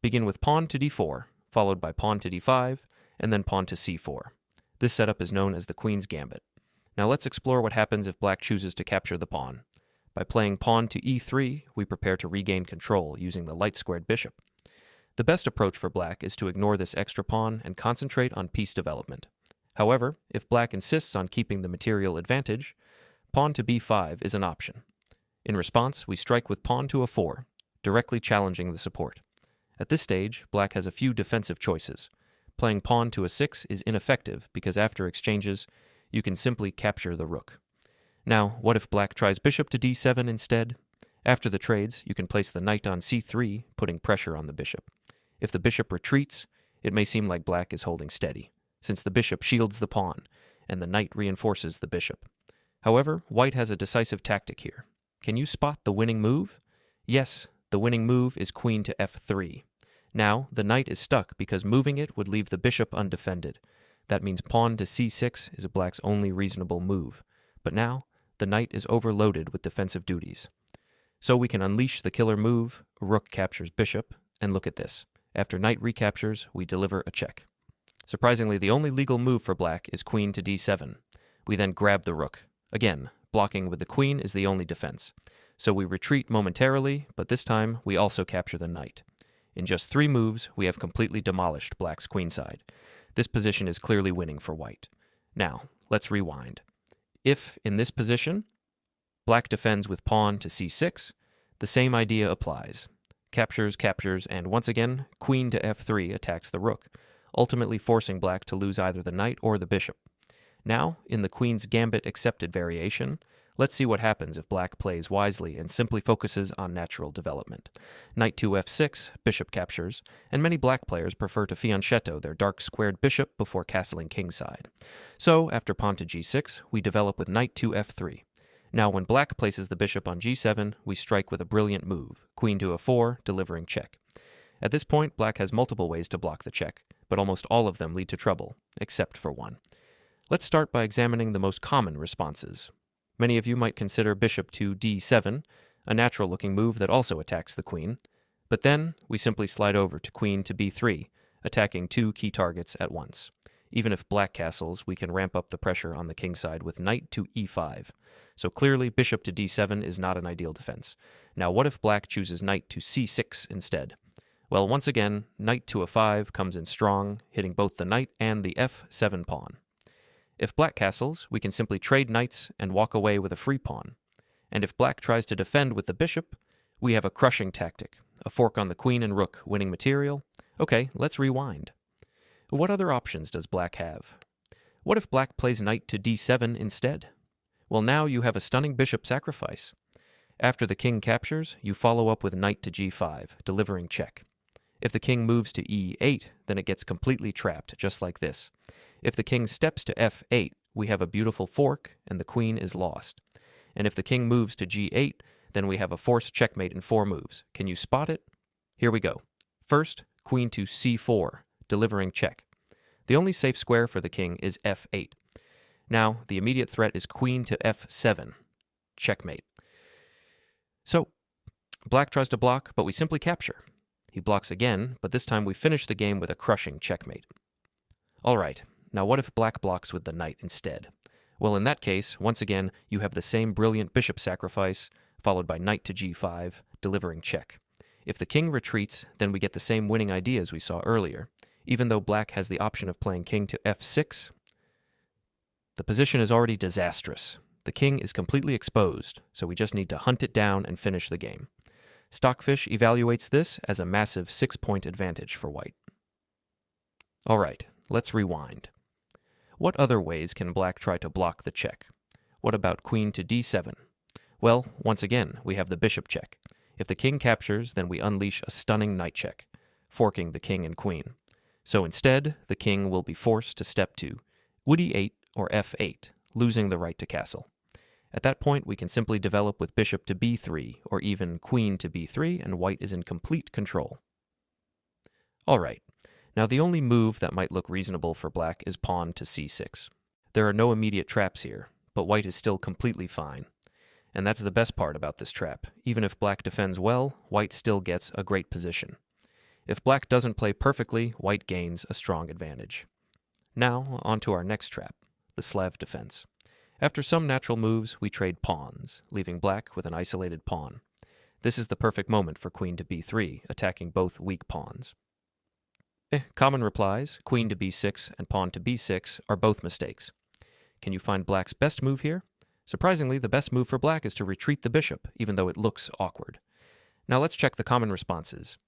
Begin with pawn to d4, followed by pawn to d5, and then pawn to c4. This setup is known as the Queen's Gambit. Now let's explore what happens if black chooses to capture the pawn. By playing pawn to e3, we prepare to regain control using the light-squared bishop. The best approach for black is to ignore this extra pawn and concentrate on piece development. However, if black insists on keeping the material advantage, pawn to b5 is an option. In response, we strike with pawn to a4, directly challenging the support. At this stage, black has a few defensive choices. Playing pawn to a6 is ineffective because after exchanges, you can simply capture the rook. Now, what if black tries bishop to d7 instead? After the trades, you can place the knight on c3, putting pressure on the bishop. If the bishop retreats, it may seem like black is holding steady, since the bishop shields the pawn, and the knight reinforces the bishop. However, white has a decisive tactic here. Can you spot the winning move? Yes, the winning move is queen to f3. Now, the knight is stuck because moving it would leave the bishop undefended. That means pawn to c6 is black's only reasonable move. But now, the knight is overloaded with defensive duties. So we can unleash the killer move, rook captures bishop, and look at this. After knight recaptures, we deliver a check. Surprisingly, the only legal move for black is queen to d7. We then grab the rook. Again, blocking with the queen is the only defense. So we retreat momentarily, but this time we also capture the knight. In just 3 moves, we have completely demolished black's queenside. This position is clearly winning for white. Now, let's rewind. If, in this position, black defends with pawn to c6, the same idea applies. Captures, captures, and once again, queen to f3 attacks the rook, ultimately forcing black to lose either the knight or the bishop. Now, in the Queen's Gambit accepted variation, let's see what happens if black plays wisely and simply focuses on natural development. Knight to f6, bishop captures, and many black players prefer to fianchetto their dark squared bishop before castling kingside. So, after pawn to g6, we develop with knight to f3. Now when black places the bishop on g7, we strike with a brilliant move, queen to a4, delivering check. At this point, black has multiple ways to block the check, but almost all of them lead to trouble, except for one. Let's start by examining the most common responses. Many of you might consider bishop to d7, a natural-looking move that also attacks the queen, but then we simply slide over to queen to b3, attacking 2 key targets at once. Even if black castles, we can ramp up the pressure on the kingside with knight to e5. So clearly, bishop to d7 is not an ideal defense. Now what if black chooses knight to c6 instead? Well, once again, knight to a5 comes in strong, hitting both the knight and the f7 pawn. If black castles, we can simply trade knights and walk away with a free pawn. And if black tries to defend with the bishop, we have a crushing tactic, a fork on the queen and rook, winning material. Okay, let's rewind. What other options does black have? What if black plays knight to d7 instead? Well, now you have a stunning bishop sacrifice. After the king captures, you follow up with knight to g5, delivering check. If the king moves to e8, then it gets completely trapped, just like this. If the king steps to f8, we have a beautiful fork, and the queen is lost. And if the king moves to g8, then we have a forced checkmate in 4 moves. Can you spot it? Here we go. First, queen to c4, delivering check. The only safe square for the king is f8. Now, the immediate threat is queen to f7, checkmate. So, black tries to block, but we simply capture. He blocks again, but this time we finish the game with a crushing checkmate. All right, now what if black blocks with the knight instead? Well, in that case, once again, you have the same brilliant bishop sacrifice, followed by knight to g5, delivering check. If the king retreats, then we get the same winning idea as we saw earlier. Even though black has the option of playing king to f6, the position is already disastrous. The king is completely exposed, so we just need to hunt it down and finish the game. Stockfish evaluates this as a massive 6-point advantage for white. All right, let's rewind. What other ways can black try to block the check? What about queen to d7? Well, once again, we have the bishop check. If the king captures, then we unleash a stunning knight check, forking the king and queen. So instead, the king will be forced to step to would e8 or f8, losing the right to castle. At that point, we can simply develop with bishop to b3 or even queen to b3, and white is in complete control. All right, now the only move that might look reasonable for black is pawn to c6. There are no immediate traps here, but white is still completely fine. And that's the best part about this trap. Even if black defends well, white still gets a great position. If black doesn't play perfectly, white gains a strong advantage. Now, on to our next trap, the Slav defense. After some natural moves, we trade pawns, leaving black with an isolated pawn. This is the perfect moment for queen to b3, attacking both weak pawns. Common replies, queen to b6 and pawn to b6, are both mistakes. Can you find black's best move here? Surprisingly, the best move for black is to retreat the bishop, even though it looks awkward. Now let's check the common responses.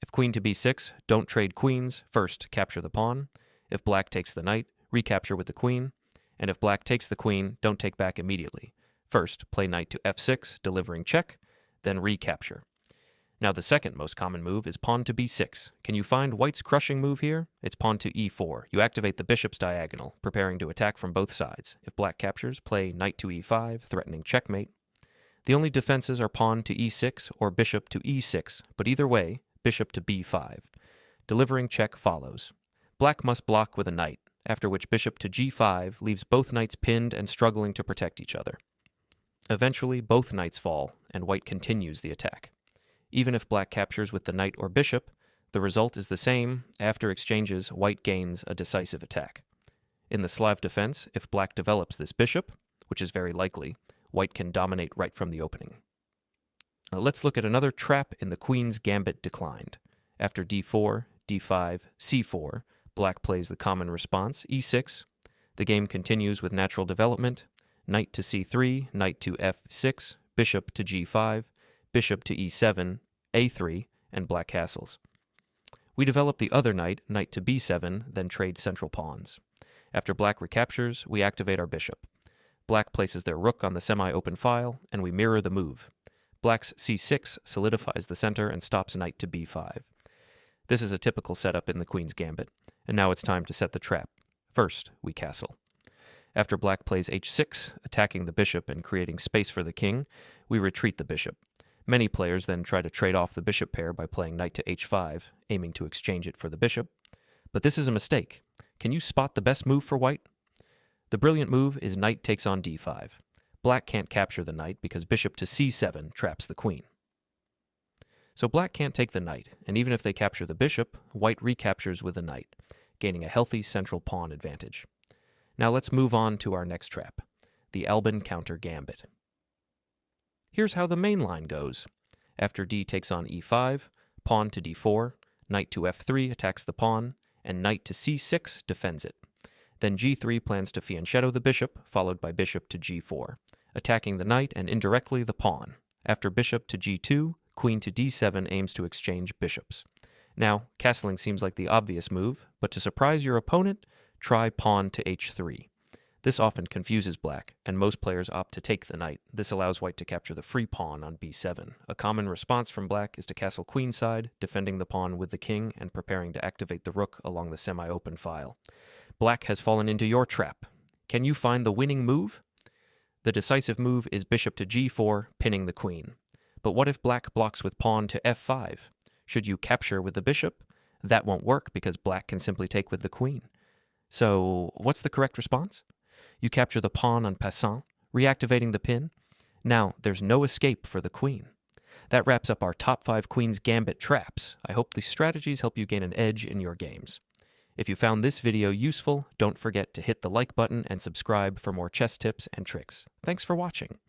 If queen to b6, don't trade queens, first capture the pawn. If black takes the knight, recapture with the queen. And if black takes the queen, don't take back immediately. First, play knight to f6, delivering check, then recapture. Now the second most common move is pawn to b6. Can you find white's crushing move here? It's pawn to e4. You activate the bishop's diagonal, preparing to attack from both sides. If black captures, play knight to e5, threatening checkmate. The only defenses are pawn to e6 or bishop to e6, but either way, bishop to b5. Delivering check follows. Black must block with a knight, after which bishop to g5 leaves both knights pinned and struggling to protect each other. Eventually, both knights fall, and white continues the attack. Even if black captures with the knight or bishop, the result is the same. After exchanges, white gains a decisive attack. In the Slav defense, if black develops this bishop, which is very likely, white can dominate right from the opening. Now let's look at another trap in the queen's gambit declined. After d4, d5, c4, black plays the common response, e6. The game continues with natural development, knight to c3, knight to f6, bishop to g5, bishop to e7, a3, and black castles. We develop the other knight, knight to b7, then trade central pawns. After black recaptures, we activate our bishop. Black places their rook on the semi-open file, and we mirror the move. Black's c6 solidifies the center and stops knight to b5. This is a typical setup in the queen's gambit, and now it's time to set the trap. First, we castle. After black plays h6, attacking the bishop and creating space for the king, we retreat the bishop. Many players then try to trade off the bishop pair by playing knight to h5, aiming to exchange it for the bishop. But this is a mistake. Can you spot the best move for white? The brilliant move is knight takes on d5. Black can't capture the knight because bishop to c7 traps the queen. So black can't take the knight, and even if they capture the bishop, white recaptures with the knight, gaining a healthy central pawn advantage. Now let's move on to our next trap, the Albin counter gambit. Here's how the main line goes. After d takes on e5, pawn to d4, knight to f3 attacks the pawn, and knight to c6 defends it. Then g3 plans to fianchetto the bishop, followed by bishop to g4, attacking the knight and indirectly the pawn. After bishop to g2, queen to d7 aims to exchange bishops. Now, castling seems like the obvious move, but to surprise your opponent, try pawn to h3. This often confuses black, and most players opt to take the knight. This allows white to capture the free pawn on b7. A common response from black is to castle queenside, defending the pawn with the king and preparing to activate the rook along the semi-open file. Black has fallen into your trap. Can you find the winning move? The decisive move is bishop to g4, pinning the queen. But what if black blocks with pawn to f5? Should you capture with the bishop? That won't work because black can simply take with the queen. So, what's the correct response? You capture the pawn en passant, reactivating the pin. Now, there's no escape for the queen. That wraps up our top 5 Queen's Gambit traps. I hope these strategies help you gain an edge in your games. If you found this video useful, don't forget to hit the like button and subscribe for more chess tips and tricks. Thanks for watching.